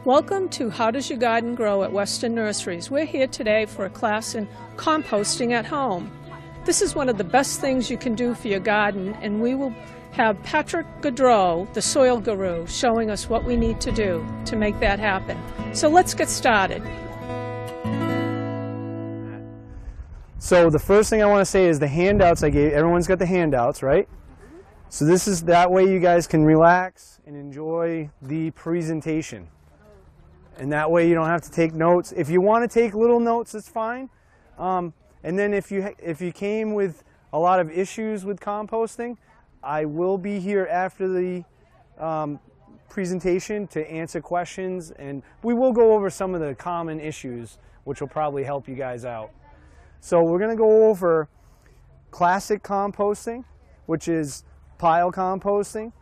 Welcome to How Does Your Garden Grow at Weston Nurseries. We're here today for a class in composting at home. This is one of the best things you can do for your garden, and we will have Patrick Gaudreau, the soil guru, showing us what we need to do to make that happen. So let's get started. So the first thing I want to say is the handouts I gave, everyone's got the handouts, right? So this is that way you guys can relax and enjoy the presentation. And that way you don't have to take notes. If you want to take little notes, that's fine. And then if you came with a lot of issues with composting, I will be here after the presentation to answer questions, and we will go over some of the common issues, which will probably help you guys out. So we're going to go over classic composting, which is pile composting.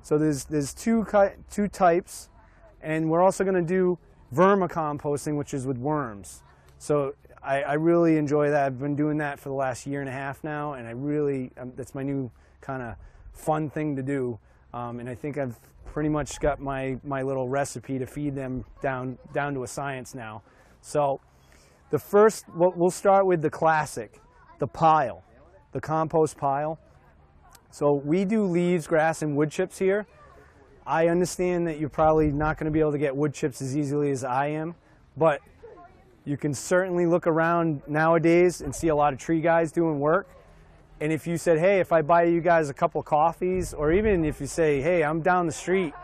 So there's two types. And we're also going to do vermicomposting, which is with worms. So I really enjoy that. I've been doing that for the last year and a half now, and I really, that's my new kind of fun thing to do. And I think I've pretty much got my little recipe to feed them down to a science now. So the first, we'll start with the classic, the pile, the compost pile. So we do leaves, grass, and wood chips here. I understand that you're probably not going to be able to get wood chips as easily as I am, but you can certainly look around nowadays and see a lot of tree guys doing work. And if you said, hey, if I buy you guys a couple coffees, or even if you say, hey, I'm down the street,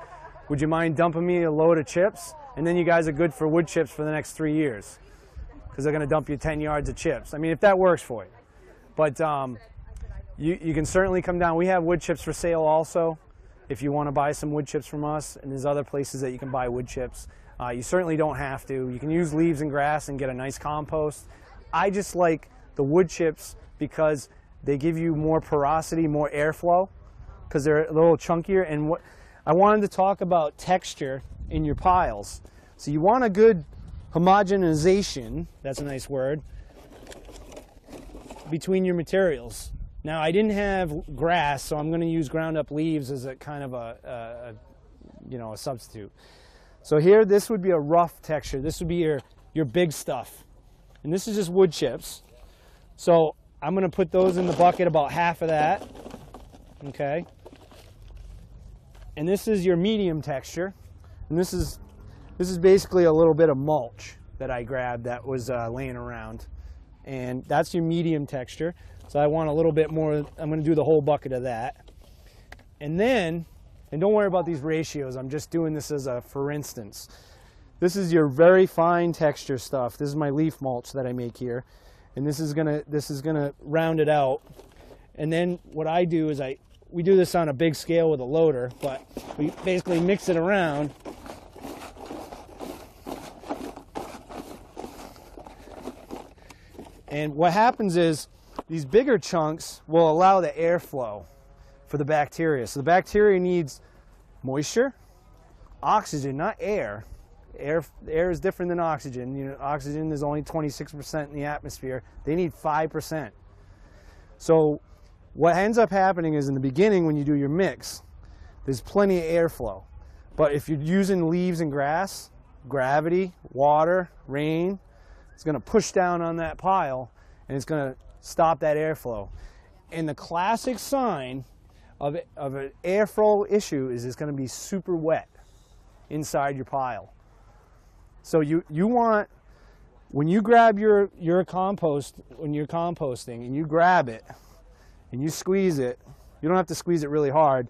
would you mind dumping me a load of chips? And then you guys are good for wood chips for the next 3 years, because they're going to dump you 10 yards of chips. I mean, if that works for you. But you can certainly come down. We have wood chips for sale also. If you want to buy some wood chips from us, and there's other places that you can buy wood chips. You certainly don't have to. You can use leaves and grass and get a nice compost. I just like the wood chips because they give you more porosity, more airflow, because they're a little chunkier. And what I wanted to talk about texture in your piles. So you want a good homogenization, that's a nice word, between your materials. Now, I didn't have grass, so I'm going to use ground up leaves as a kind of a substitute. So here, this would be a rough texture. This would be your big stuff. And this is just wood chips. So I'm going to put those in the bucket, about half of that. Okay. And this is your medium texture. And this is basically a little bit of mulch that I grabbed that was laying around. And that's your medium texture. So I want a little bit more. I'm going to do the whole bucket of that. And then, and don't worry about these ratios, I'm just doing this as a for instance. This is your very fine texture stuff. This is my leaf mulch that I make here. And this is gonna round it out. And then what I do is we do this on a big scale with a loader, but we basically mix it around. And what happens is these bigger chunks will allow the airflow for the bacteria. So the bacteria needs moisture, oxygen, not air. Air is different than oxygen. You know, oxygen is only 26% in the atmosphere. They need 5%. So what ends up happening is in the beginning when you do your mix, there's plenty of airflow. But if you're using leaves and grass, gravity, water, rain, it's going to push down on that pile and it's going to stop that airflow. And the classic sign of an airflow issue is it's going to be super wet inside your pile. So you want, when you grab your compost, when you're composting and you grab it and you squeeze it, you don't have to squeeze it really hard.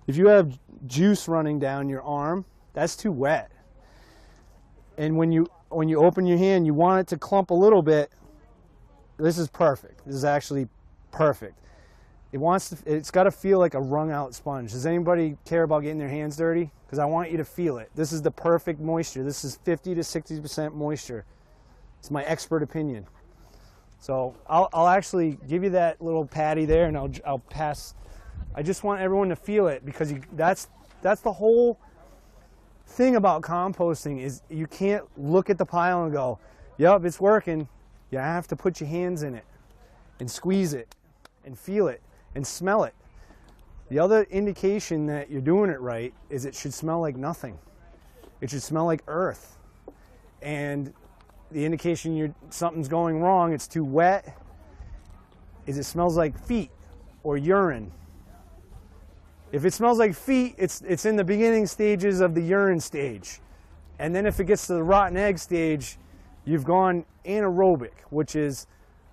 If you have juice running down your arm, that's too wet. And when you open your hand, you want it to clump a little bit. This is perfect. This is actually perfect. It's got to feel like a wrung out sponge. Does anybody care about getting their hands dirty? Because I want you to feel it. This is the perfect moisture. This is 50 to 60% moisture. It's my expert opinion. So I'll actually give you that little patty there, and I'll pass. I just want everyone to feel it, because that's the whole thing about composting is you can't look at the pile and go, yep, it's working. You have to put your hands in it and squeeze it and feel it and smell it. The other indication that you're doing it right is it should smell like nothing. it should smell like earth. And the indication something's going wrong, it's too wet, is it smells like feet or urine. If it smells like feet, it's in the beginning stages of the urine stage. And then if it gets to the rotten egg stage, you've gone anaerobic, which is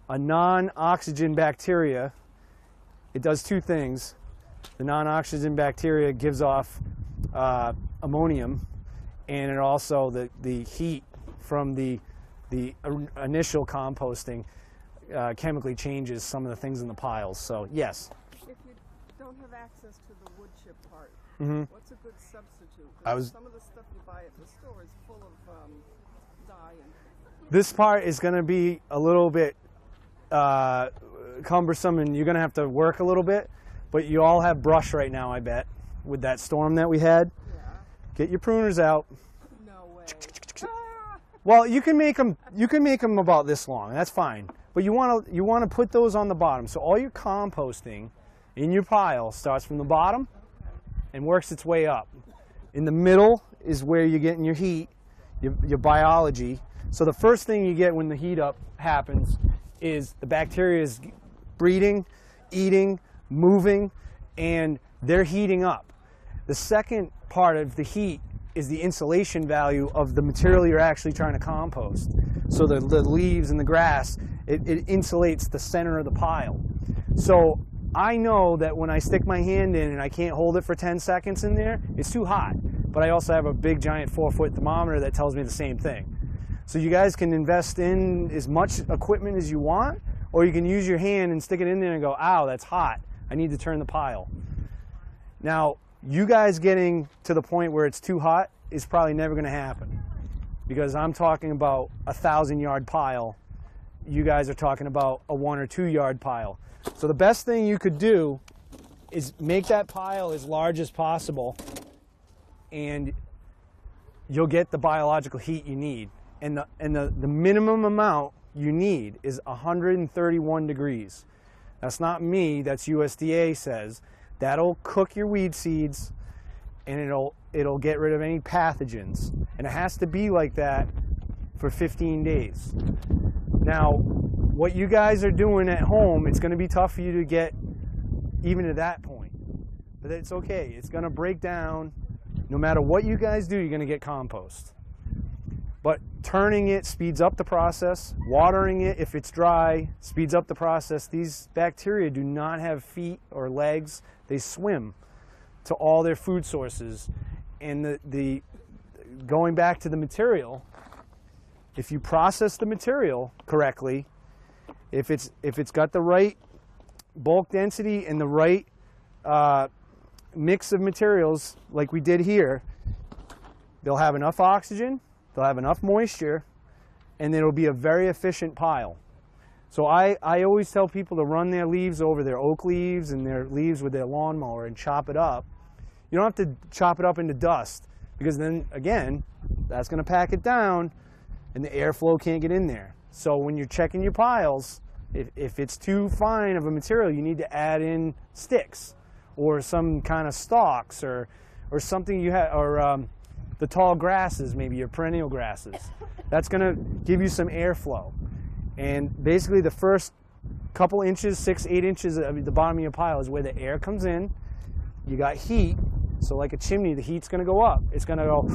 a non-oxygen bacteria. It does two things. The non-oxygen bacteria gives off ammonium, and it also, the heat from the initial composting chemically changes some of the things in the piles. So yes. If you don't have access to the wood chip part, what's a good substitute? Some of the stuff you buy at the store is full of dye. This part is going to be a little bit cumbersome, and you're going to have to work a little bit, but you all have brush right now, I bet, with that storm that we had. Yeah. Get your pruners out. No way. Well, you can make them about this long. That's fine. But you want to put those on the bottom. So all your composting in your pile starts from the bottom and works its way up. In the middle is where you're getting your heat, your biology. So the first thing you get when the heat up happens is the bacteria is breeding, eating, moving, and they're heating up. The second part of the heat is the insulation value of the material you're actually trying to compost. So the leaves and the grass, it insulates the center of the pile. So I know that when I stick my hand in and I can't hold it for 10 seconds in there, it's too hot. But I also have a big giant 4-foot thermometer that tells me the same thing. So you guys can invest in as much equipment as you want, or you can use your hand and stick it in there and go, ow, that's hot. I need to turn the pile. Now, you guys getting to the point where it's too hot is probably never going to happen, because I'm talking about a 1,000-yard pile. You guys are talking about a 1 or 2 yard pile. So the best thing you could do is make that pile as large as possible, and you'll get the biological heat you need. And the minimum amount you need is 131 degrees. That's not me, that's USDA says. That'll cook your weed seeds, and it'll get rid of any pathogens. And it has to be like that for 15 days. Now, what you guys are doing at home, it's going to be tough for you to get even to that point. But it's okay. It's going to break down. No matter what you guys do, you're going to get compost. But turning it speeds up the process. Watering it, if it's dry, speeds up the process. These bacteria do not have feet or legs. They swim to all their food sources. And going back to the material, if you process the material correctly, if it's got the right bulk density and the right mix of materials like we did here, they'll have enough oxygen, they'll have enough moisture, and it'll be a very efficient pile. So I always tell people to run their leaves over their oak leaves and their leaves with their lawnmower and chop it up. You don't have to chop it up into dust, because then, again, that's going to pack it down and the airflow can't get in there. So when you're checking your piles, if it's too fine of a material, you need to add in sticks or some kind of stalks or something you have, or the tall grasses, maybe your perennial grasses. That's going to give you some airflow. And basically the first couple inches, 6-8 inches of the bottom of your pile is where the air comes in. You got heat, so like a chimney, the heat's going to go up. It's going to go,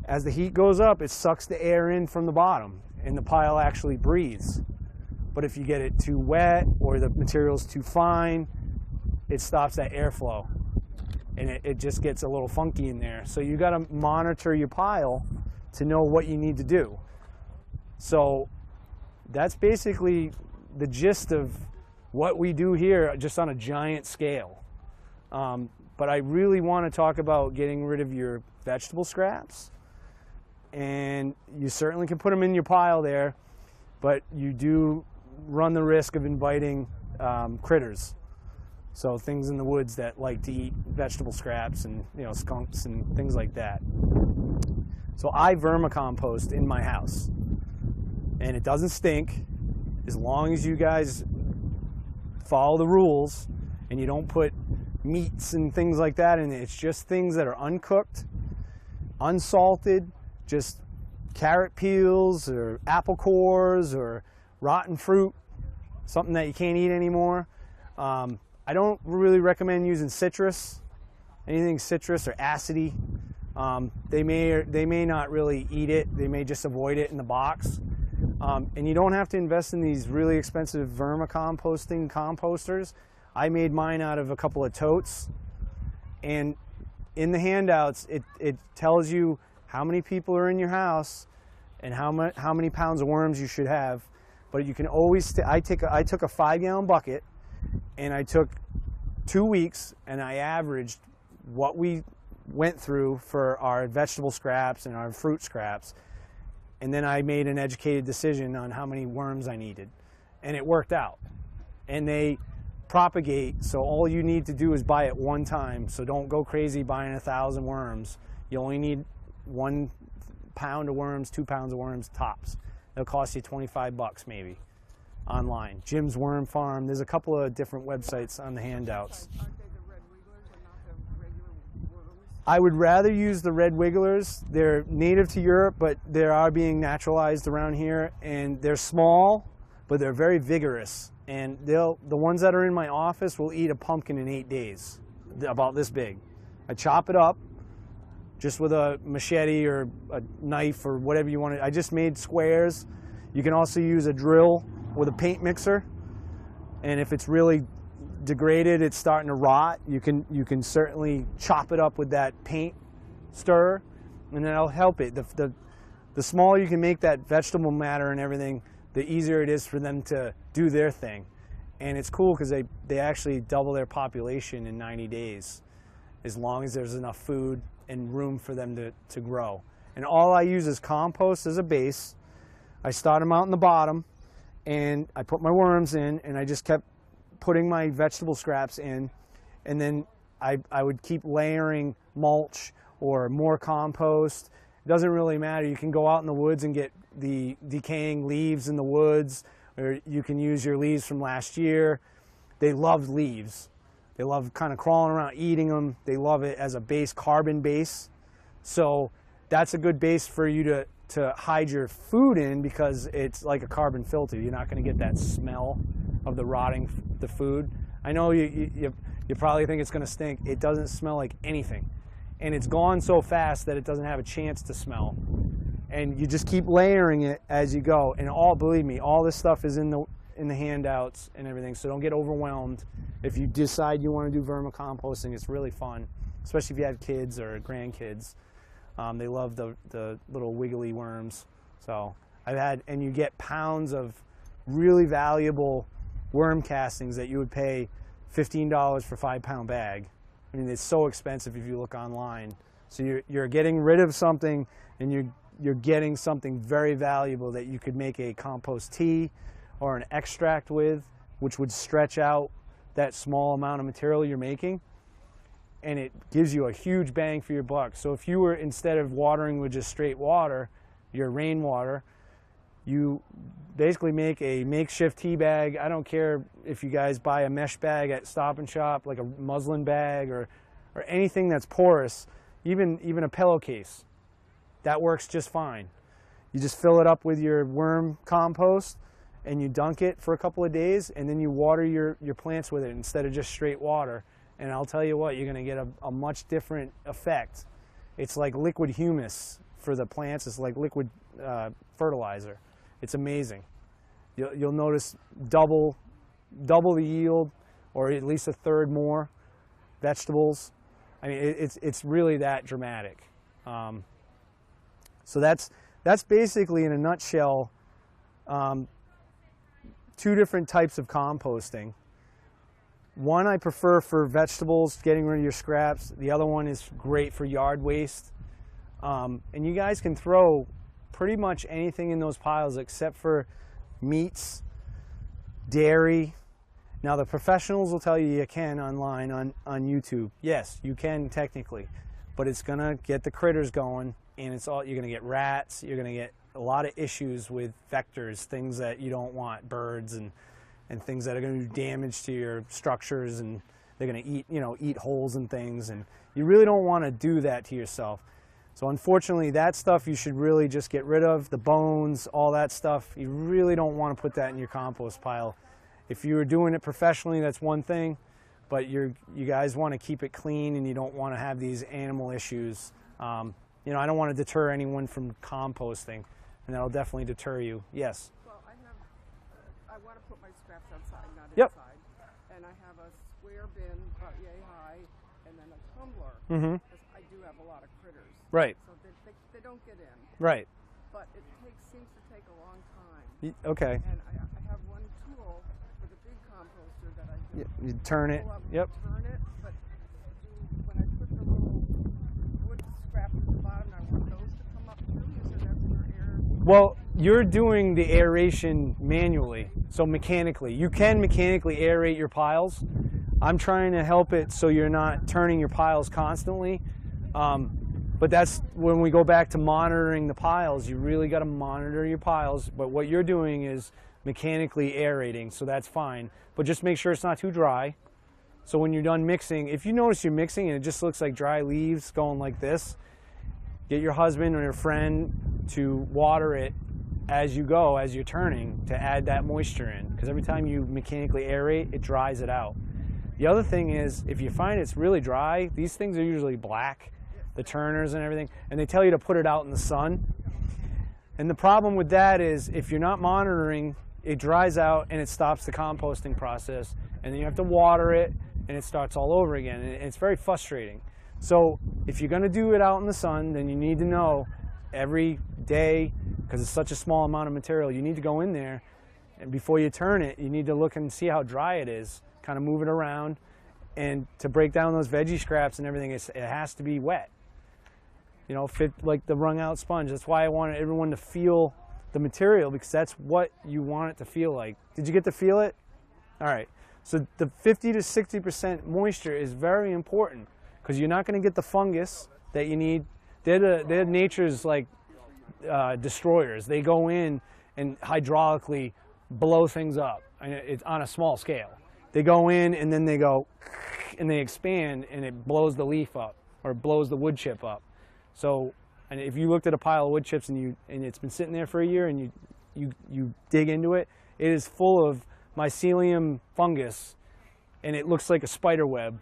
as the heat goes up, it sucks the air in from the bottom, and the pile actually breathes. But if you get it too wet or the material's too fine, it stops that airflow, and it just gets a little funky in there. So you got to monitor your pile to know what you need to do. So that's basically the gist of what we do here, just on a giant scale. But I really want to talk about getting rid of your vegetable scraps. And you certainly can put them in your pile there, but you do run the risk of inviting critters. So things in the woods that like to eat vegetable scraps, and skunks and things like that. So I vermicompost in my house, and it doesn't stink as long as you guys follow the rules and you don't put meats and things like that in it. It's just things that are uncooked, unsalted, just carrot peels or apple cores or rotten fruit, something that you can't eat anymore. I don't really recommend using citrus, anything citrus or acidy. They may not really eat it. They may just avoid it in the box. And you don't have to invest in these really expensive vermicomposting composters. I made mine out of a couple of totes, and in the handouts it tells you how many people are in your house and how many pounds of worms you should have. But you can always, I took a 5-gallon bucket, and I took 2 weeks, and I averaged what we went through for our vegetable scraps and our fruit scraps, and then I made an educated decision on how many worms I needed, and it worked out. And they propagate, so all you need to do is buy it one time. So don't go crazy buying 1,000 worms. You only need 1 pound of worms, 2 pounds of worms tops. It'll cost you 25 bucks maybe online. Jim's Worm Farm. There's a couple of different websites on the handouts. Aren't they the red wigglers and not the regular worms? I would rather use the red wigglers. They're native to Europe, but they are being naturalized around here, and they're small, but they're very vigorous. And the ones that are in my office will eat a pumpkin in 8 days, about this big. I chop it up just with a machete or a knife or whatever you want. I just made squares. You can also use a drill with a paint mixer, and if it's really degraded, it's starting to rot, you can certainly chop it up with that paint stir, and that'll help it. The smaller you can make that vegetable matter and everything, the easier it is for them to do their thing. And it's cool because they actually double their population in 90 days, as long as there's enough food and room for them to grow. And all I use is compost as a base. I start them out in the bottom, and I put my worms in, and I just kept putting my vegetable scraps in, and then I would keep layering mulch or more compost. It doesn't really matter. You can go out in the woods and get the decaying leaves in the woods, or you can use your leaves from last year. They love leaves. They love kind of crawling around, eating them. They love it as a base, carbon base. So that's a good base for you to hide your food in, because it's like a carbon filter. You're not going to get that smell of the rotting the food. I know you probably think it's going to stink. It doesn't smell like anything, and it's gone so fast that it doesn't have a chance to smell. And you just keep layering it as you go. And believe me, all this stuff is in the handouts and everything. So don't get overwhelmed. If you decide you want to do vermicomposting, it's really fun, especially if you have kids or grandkids. They love the little wiggly worms. So and you get pounds of really valuable worm castings that you would pay $15 for a 5-pound bag. I mean, it's so expensive if you look online. So you're getting rid of something, and you're getting something very valuable that you could make a compost tea or an extract with, which would stretch out that small amount of material you're making, and it gives you a huge bang for your buck. So if you were, instead of watering with just straight water, your rainwater, you basically make a makeshift tea bag. I don't care if you guys buy a mesh bag at Stop and Shop, like a muslin bag or anything that's porous, even a pillowcase. That works just fine. You just fill it up with your worm compost, and you dunk it for a couple of days, and then you water your plants with it instead of just straight water. And I'll tell you what, you're going to get a much different effect. It's like liquid humus for the plants. It's like liquid fertilizer. It's amazing. You'll notice double the yield, or at least a third more vegetables. I mean, it's really that dramatic. So that's basically, in a nutshell, 2 different types of composting. One I prefer for vegetables, getting rid of your scraps. The other one is great for yard waste. And you guys can throw pretty much anything in those piles except for meats, dairy. Now, the professionals will tell you can online on YouTube. Yes, you can technically, but it's going to get the critters going, and you're going to get rats. You're going to get a lot of issues with vectors, things that you don't want, birds and things that are going to do damage to your structures, and they're going to eat holes and things, and you really don't want to do that to yourself. So unfortunately, that stuff you should really just get rid of, the bones, all that stuff. You really don't want to put that in your compost pile. If you were doing it professionally, that's one thing, but you guys want to keep it clean and you don't want to have these animal issues. You know, I don't want to deter anyone from composting, and that'll definitely deter you. Yes? Well, I want to put my scraps outside, not Yep. inside. And I have a square bin about yay high, and then a tumbler. Mm-hmm. Because I do have a lot of critters. Right. So they don't get in. Right. But it seems to take a long time. Okay. And I have one tool for the big composter that I can You turn it. pull up Yep. and turn it. But when I put the little wood scraps at the bottom, I want those to come up too. You said that's where air. Well, you're doing the aeration manually, so mechanically. You can mechanically aerate your piles. I'm trying to help it so you're not turning your piles constantly. But that's when we go back to monitoring the piles. You really got to monitor your piles. But what you're doing is mechanically aerating, so that's fine. But just make sure it's not too dry. So when you're done mixing, if you notice you're mixing and it just looks like dry leaves going like this, get your husband or your friend to water it as you go, as you're turning, to add that moisture in. Because every time you mechanically aerate, it dries it out. The other thing is, if you find it's really dry, these things are usually black, the turners and everything, and they tell you to put it out in the sun. And the problem with that is, if you're not monitoring, it dries out and it stops the composting process, and then you have to water it, and it starts all over again, and it's very frustrating. So if you're going to do it out in the sun, then you need to know every day, because it's such a small amount of material, you need to go in there, and before you turn it, you need to look and see how dry it is, kind of move it around, and to break down those veggie scraps and everything, it has to be wet. You know, fit like the wrung out sponge. That's why I wanted everyone to feel the material, because that's what you want it to feel like. Did you get to feel it? All right. So the 50 to 60% moisture is very important, because you're not going to get the fungus that you need. They're nature's like destroyers. They go in and hydraulically blow things up, and it's on a small scale. They go in and then they go and they expand, and it blows the leaf up or blows the wood chip up. So, and if you looked at a pile of wood chips and it's been sitting there for a year and you dig into it, it is full of mycelium fungus, and it looks like a spider web.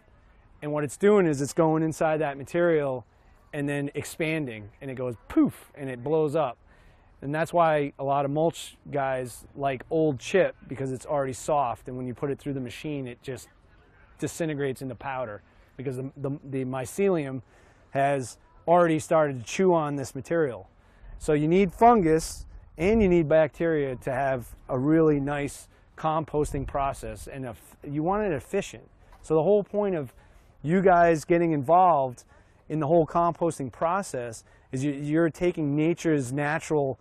And what it's doing is it's going inside that material and then expanding, and it goes poof, and it blows up. And that's why a lot of mulch guys like old chip, because it's already soft, and when you put it through the machine, it just disintegrates into powder, because the mycelium has already started to chew on this material. So you need fungus and you need bacteria to have a really nice composting process, and you want it efficient. So the whole point of you guys getting involved in the whole composting process is you're taking nature's natural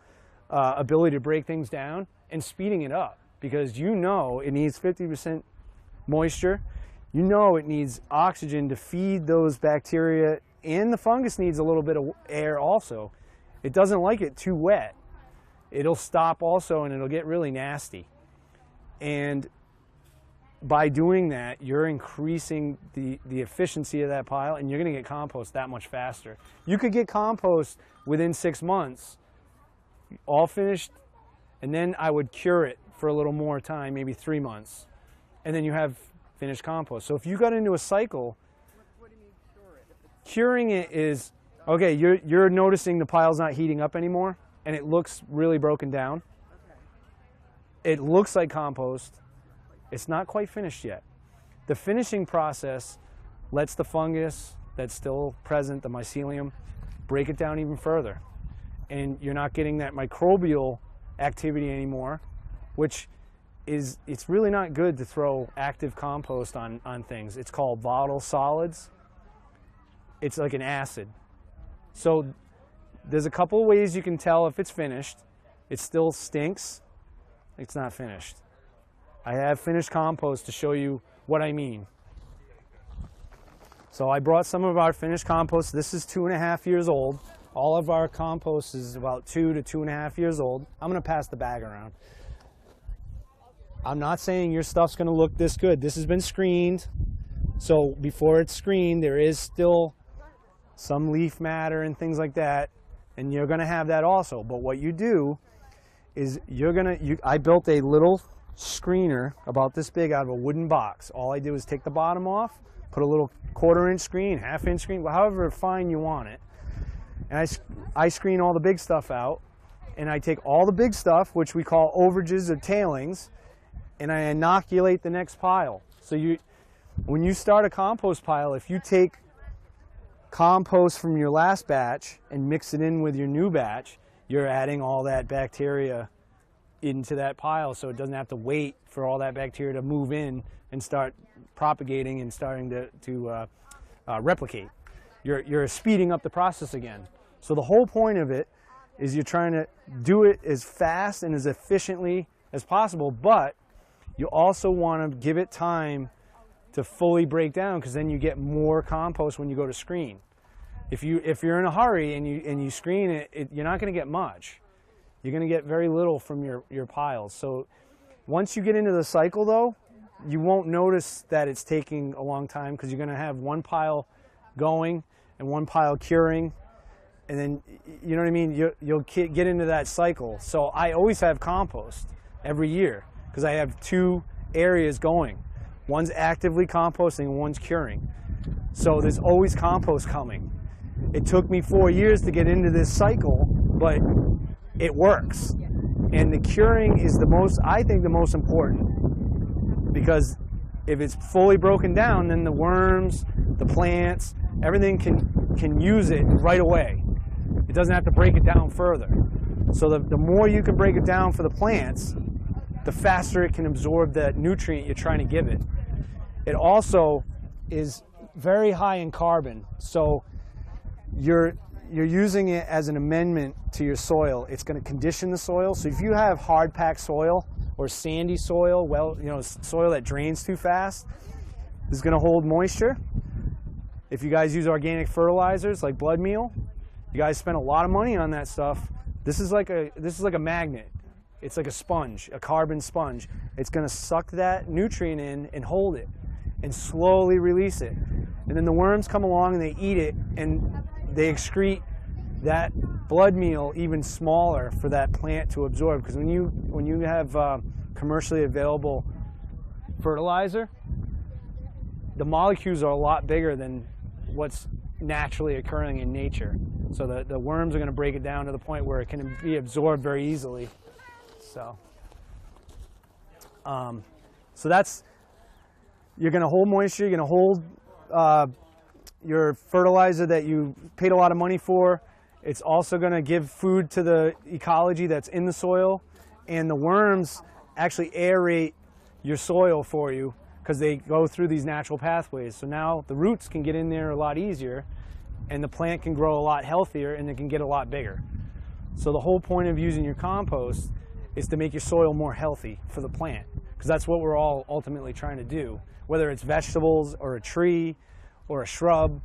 ability to break things down and speeding it up, because you know it needs 50% moisture. You know it needs oxygen to feed those bacteria, and the fungus needs a little bit of air also. It doesn't like it too wet. It'll stop also, and it'll get really nasty. And by doing that, you're increasing the efficiency of that pile, and you're going to get compost that much faster. You could get compost within 6 months, all finished, and then I would cure it for a little more time, maybe 3 months, and then you have finished compost. So if you got into a cycle, What do you mean cure it? curing it is, okay, you're noticing the pile's not heating up anymore, and it looks really broken down. Okay. It looks like compost. It's not quite finished yet. The finishing process lets the fungus that's still present, the mycelium, break it down even further. And you're not getting that microbial activity anymore, which is, it's really not good to throw active compost on things. It's called volatile solids. It's like an acid. So there's a couple of ways you can tell if it's finished. It still stinks. It's not finished. I have finished compost to show you what I mean. So I brought some of our finished compost. This is 2.5 years old. All of our compost is about 2 to 2.5 years old. I'm going to pass the bag around. I'm not saying your stuff's going to look this good. This has been screened. So before it's screened, there is still some leaf matter and things like that, and you're going to have that also. But what you do is I built a little screener about this big out of a wooden box. All I did was take the bottom off, put a little 1/4-inch screen, 1/2-inch screen, however fine you want it. And I screen all the big stuff out, and I take all the big stuff, which we call overages or tailings, and I inoculate the next pile. So when you start a compost pile, if you take compost from your last batch and mix it in with your new batch, you're adding all that bacteria into that pile, so it doesn't have to wait for all that bacteria to move in and start propagating and starting to replicate. You're speeding up the process again. So the whole point of it is you're trying to do it as fast and as efficiently as possible, but you also want to give it time to fully break down, because then you get more compost when you go to screen. If you're in a hurry and you screen it, you're not going to get much. You're going to get very little from your piles. So once you get into the cycle, though, you won't notice that it's taking a long time, because you're going to have one pile going and one pile curing, and then, you know what I mean, you'll get into that cycle. So I always have compost every year, because I have 2 areas going. One's actively composting and one's curing. So there's always compost coming. It took me 4 years to get into this cycle, but it works. And the curing is I think the most important, because if it's fully broken down, then the worms, the plants, everything can use it right away. It doesn't have to break it down further. So the more you can break it down for the plants, the faster it can absorb that nutrient you're trying to give it. It also is very high in carbon, so you're using it as an amendment to your soil. It's going to condition the soil. So if you have hard packed soil or sandy soil, soil that drains too fast, this is going to hold moisture. If you guys use organic fertilizers like blood meal, you guys spend a lot of money on that stuff. This is like a magnet. It's like a sponge, a carbon sponge. It's going to suck that nutrient in and hold it and slowly release it. And then the worms come along and they eat it, and they excrete that blood meal even smaller for that plant to absorb. Because when you have commercially available fertilizer, the molecules are a lot bigger than what's naturally occurring in nature. So the worms are going to break it down to the point where it can be absorbed very easily. So that's, you're going to hold moisture, you're going to hold your fertilizer that you paid a lot of money for. It's also going to give food to the ecology that's in the soil, and the worms actually aerate your soil for you, because they go through these natural pathways. So now the roots can get in there a lot easier, and the plant can grow a lot healthier, and it can get a lot bigger. So the whole point of using your compost is to make your soil more healthy for the plant, because that's what we're all ultimately trying to do, whether it's vegetables or a tree or a shrub.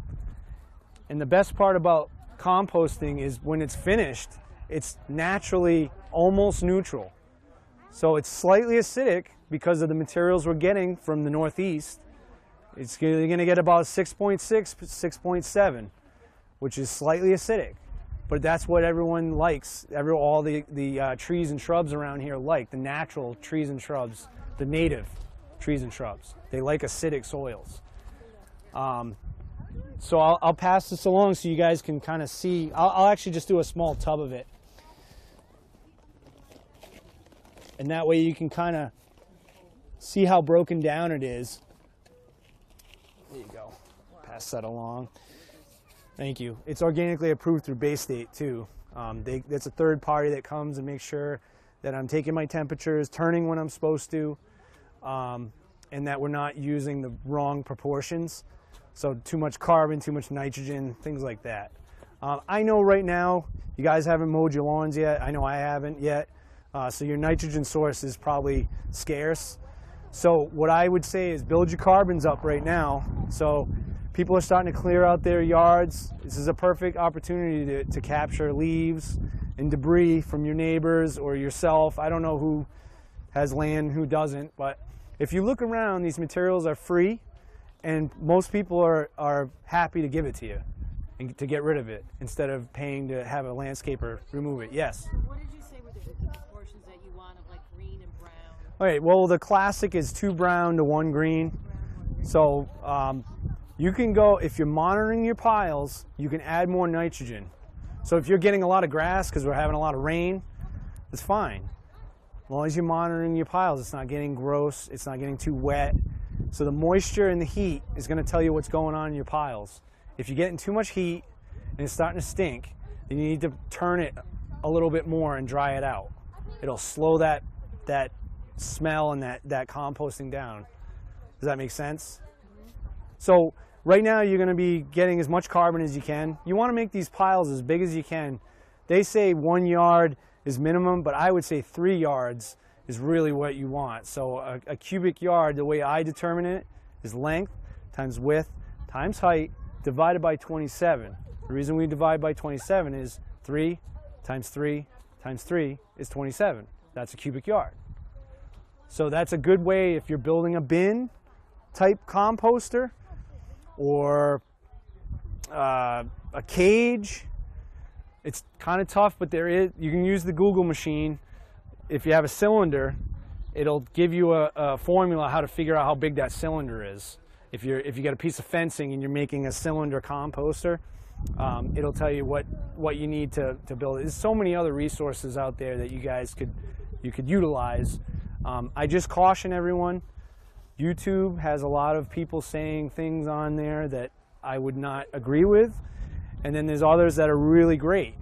And the best part about composting is when it's finished, it's naturally almost neutral. So it's slightly acidic because of the materials we're getting from the Northeast. You're going to get about 6.6, 6.7, which is slightly acidic. But that's what everyone likes. All the trees and shrubs around here like, the natural trees and shrubs, the native trees and shrubs. They like acidic soils. So I'll pass this along so you guys can kind of see. I'll actually just do a small tub of it. And that way you can kind of see how broken down it is. There you go. Pass that along. Thank you. It's organically approved through Bay State too. That's a third party that comes and makes sure that I'm taking my temperatures, turning when I'm supposed to, and that we're not using the wrong proportions. So too much carbon, too much nitrogen, things like that. I know right now you guys haven't mowed your lawns yet. I know I haven't yet. So your nitrogen source is probably scarce. So what I would say is build your carbons up right now. So people are starting to clear out their yards. This is a perfect opportunity to capture leaves and debris from your neighbors or yourself. I don't know who has land, who doesn't, but if you look around, these materials are free, and most people are happy to give it to you. and to get rid of it instead of paying to have a landscaper remove it. Yes? What did you say were the proportions that you want of like green and brown? All right, well, the classic is 2 brown to 1 green. So you can go, if you're monitoring your piles, you can add more nitrogen. So if you're getting a lot of grass because we're having a lot of rain, it's fine. As long as you're monitoring your piles, it's not getting gross, it's not getting too wet. So the moisture and the heat is going to tell you what's going on in your piles. If you're getting too much heat and it's starting to stink, then you need to turn it a little bit more and dry it out. It'll slow that smell and that composting down. Does that make sense? So right now you're going to be getting as much carbon as you can. You want to make these piles as big as you can. They say 1 yard is minimum, but I would say 3 yards is really what you want. So a cubic yard, the way I determine it, is length times width times height divided by 27. The reason we divide by 27 is 3 times 3 times 3 is 27. That's a cubic yard. So that's a good way if you're building a bin type composter or a cage. It's kind of tough, but you can use the Google machine. If you have a cylinder, it'll give you a formula how to figure out how big that cylinder is. If you got a piece of fencing and you're making a cylinder composter, it'll tell you what you need to build it. There's so many other resources out there that you guys could utilize. I just caution everyone, YouTube has a lot of people saying things on there that I would not agree with, and then there's others that are really great.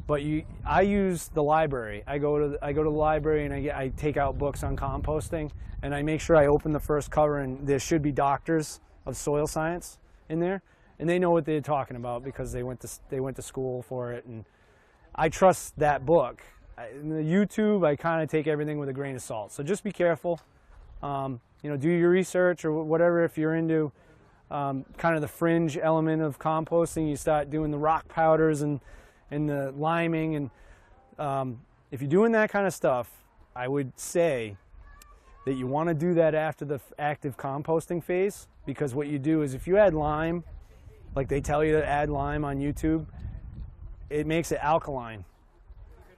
But I use the library. I go to the library and I take out books on composting, and I make sure I open the first cover, and there should be doctors of soil science in there, and they know what they're talking about because they went to school for it. And I trust that book. In the YouTube, I kind of take everything with a grain of salt. So just be careful. Do your research or whatever. If you're into kind of the fringe element of composting, you start doing the rock powders and the liming, and if you're doing that kind of stuff, I would say that you want to do that after the active composting phase, because what you do is if you add lime, like they tell you to add lime on YouTube, it makes it alkaline,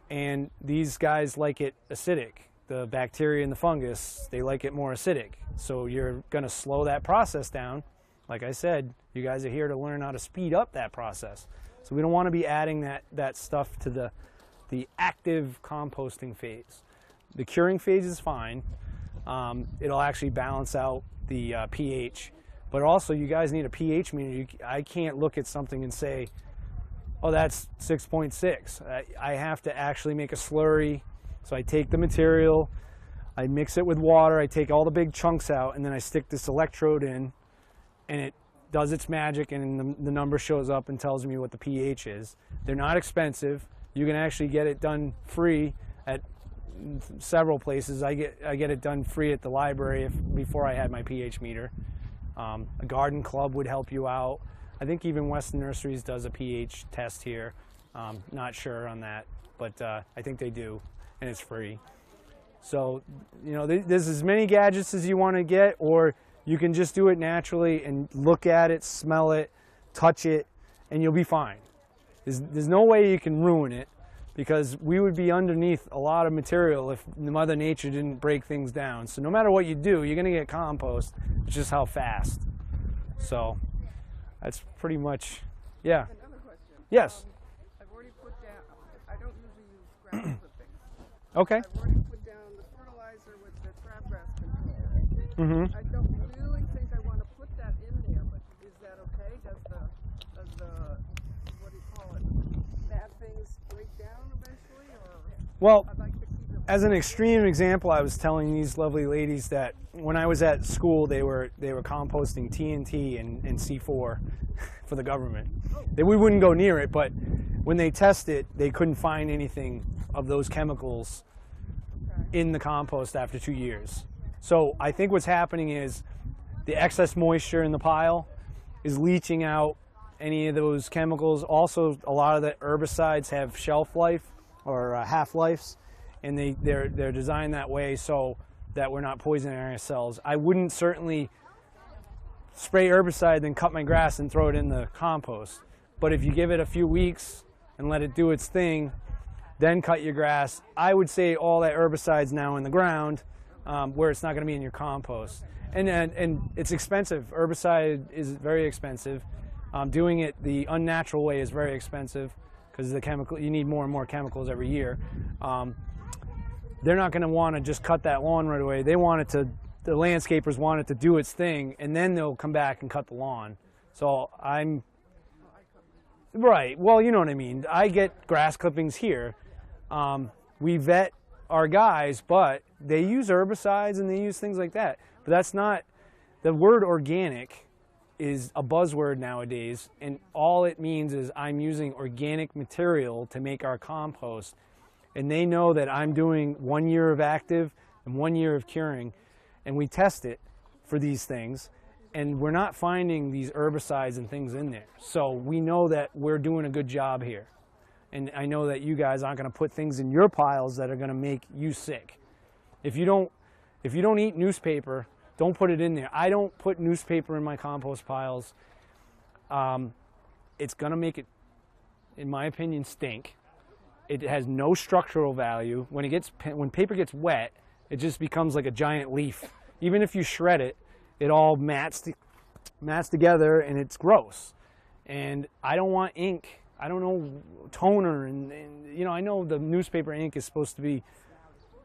and these guys like it acidic. The bacteria and the fungus, they like it more acidic, so you're going to slow that process down. Like I said, you guys are here to learn how to speed up that process. So we don't want to be adding that stuff to the active composting phase. The curing phase is fine. It'll actually balance out the pH. But also, you guys need a pH meter. I can't look at something and say, oh, that's 6.6. I have to actually make a slurry. So I take the material, I mix it with water, I take all the big chunks out, and then I stick this electrode in, and it does its magic, and the number shows up and tells me what the pH is. They're not expensive. You can actually get it done free at several places. I get it done free at the library before I had my pH meter. A garden club would help you out. I think even Weston Nurseries does a pH test here. Not sure on that, but I think they do, and it's free. So, there's as many gadgets as you want to get, or you can just do it naturally and look at it, smell it, touch it, and you'll be fine. There's no way you can ruin it, because we would be underneath a lot of material if Mother Nature didn't break things down. So no matter what you do, you're going to get compost. It's just how fast. So that's pretty much, yeah. Another question. Yes. I've already put down, I don't usually use ground clippings. Okay. I've already put down the fertilizer with the crabgrass control. I don't really think I want to put that in there, but is that okay? Does the what do you call it, bad things break down eventually, or? Well, I'd like to keep it. as an extreme example, I was telling these lovely ladies that when I was at school, they were composting TNT and C4 for the government. We wouldn't go near it, but when they test it, they couldn't find anything of those chemicals in the compost after 2 years. So I think what's happening is the excess moisture in the pile is leaching out any of those chemicals. Also, a lot of the herbicides have shelf life or half-lives, and they're designed that way so that we're not poisoning ourselves. I wouldn't certainly spray herbicide, then cut my grass and throw it in the compost. But if you give it a few weeks and let it do its thing, then cut your grass. I would say all that herbicide's now in the ground, where it's not going to be in your compost. And it's expensive. Herbicide is very expensive. Doing it the unnatural way is very expensive because you need more and more chemicals every year. They're not going to want to just cut that lawn right away. They want it to, the landscapers want it to do its thing, and then they'll come back and cut the lawn. So right, well, you know what I mean. I get grass clippings here. We vet our guys, but they use herbicides and they use things like that. But that's not, the word organic is a buzzword nowadays, and all it means is I'm using organic material to make our compost. And they know that I'm doing 1 year of active and 1 year of curing, and we test it for these things, and we're not finding these herbicides and things in there. So we know that we're doing a good job here. And I know that you guys aren't going to put things in your piles that are going to make you sick. If you don't eat newspaper, don't put it in there. I don't put newspaper in my compost piles. It's going to make it, in my opinion, stink. It has no structural value. When paper gets wet, it just becomes like a giant leaf. Even if you shred it, it all mats together, and it's gross. And I don't want ink. I don't know, toner, and you know, I know the newspaper ink is supposed to be,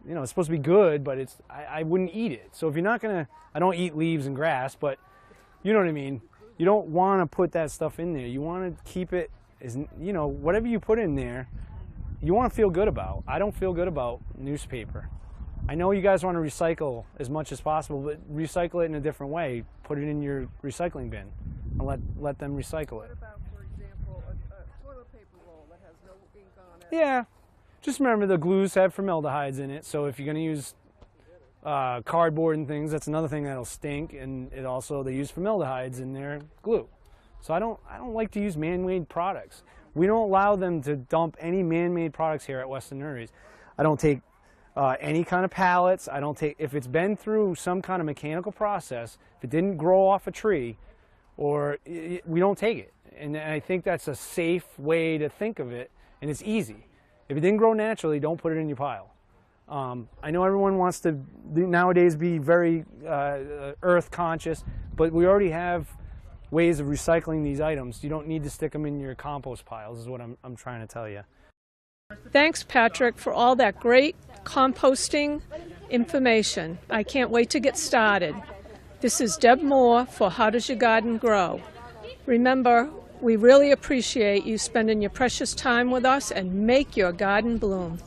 you know, it's supposed to be good, but I wouldn't eat it. So if you're not gonna, I don't eat leaves and grass, but you know what I mean. You don't want to put that stuff in there. You want to keep it as, you know, whatever you put in there, you want to feel good about. I don't feel good about newspaper. I know you guys want to recycle as much as possible, but recycle it in a different way. Put it in your recycling bin and let them recycle it. What about, for example, a toilet paper roll that has no ink on it? Yeah, just remember the glues have formaldehydes in it, so if you're going to use cardboard and things, that's another thing that'll stink, and it also, they use formaldehydes in their glue. So I don't like to use man-made products. We don't allow them to dump any man-made products here at Weston Nurseries. I don't take any kind of pallets. I don't take, if it's been through some kind of mechanical process, if it didn't grow off a tree, or we don't take it. And I think that's a safe way to think of it, and it's easy. If it didn't grow naturally, don't put it in your pile. I know everyone wants to nowadays be very earth conscious, but we already have ways of recycling these items. You don't need to stick them in your compost piles, is what I'm trying to tell you. Thanks, Patrick, for all that great composting information. I can't wait to get started. This is Deb Moore for How Does Your Garden Grow? Remember, we really appreciate you spending your precious time with us, and make your garden bloom.